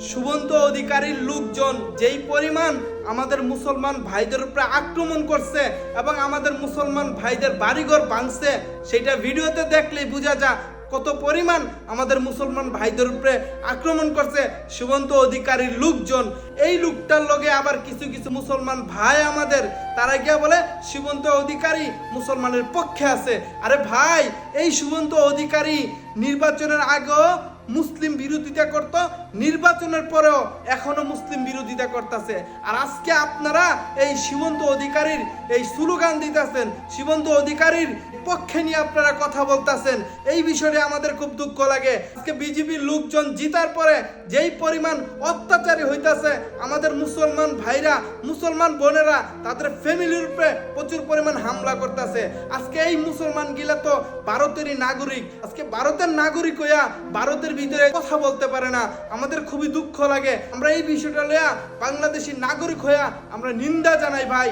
শুভন্ত অধিকারীর লোকজন যেই পরিমাণ আমাদের মুসলমান ভাইদের উপরে আক্রমণ করছে এবং আমাদের মুসলমান ভাইদের বাড়িঘর ভাঙছে, সেটা ভিডিওতে দেখলেই বোঝা যায় কত পরিমাণ আমাদের মুসলমান ভাইদের উপরে আক্রমণ করছে শুভন্ত অধিকারীর লোকজন। এই লোকটার লগে আবার কিছু কিছু মুসলমান ভাই আমাদের তারা গিয়া বলে শুভন্ত অধিকারী মুসলমানের পক্ষে আছে। আরে ভাই, এই শুভন্ত অধিকারী নির্বাচনের আগেও মুসলিম বিরোধিতা করত, নির্বাচনের পরেও এখনো মুসলিম বিরোধিতা করতেছে। আর আজকে আপনারা এই শুভন্ত অধিকারীর এই স্লোগান দিতেছেন, শুভন্ত অধিকারীর পক্ষে নিয়ে আপনারা কথা বলতেছেন। এই বিষয়ে আমাদের খুব দুঃখ লাগে। আজকে বিজেপির লোকজন জিতার পরে যেই পরিমাণ অত্যাচারী হইতাছে আমাদের মুসলমান ভাইরা, মুসলমান বোনেরা তাদের ফ্যামিলির উপরে প্রচুর পরিমাণ হামলা করতেছে। আজকে এই মুসলমান গিলা তো ভারতেরই নাগরিক, আজকে ভারতের নাগরিক হইয়া ভারতের ভিতরে কথা বলতে পারে না। আমাদের খুবই দুঃখ লাগে। আমরা এই বিষয়টা লইয়া বাংলাদেশি নাগরিক হইয়া আমরা নিন্দা জানাই ভাই।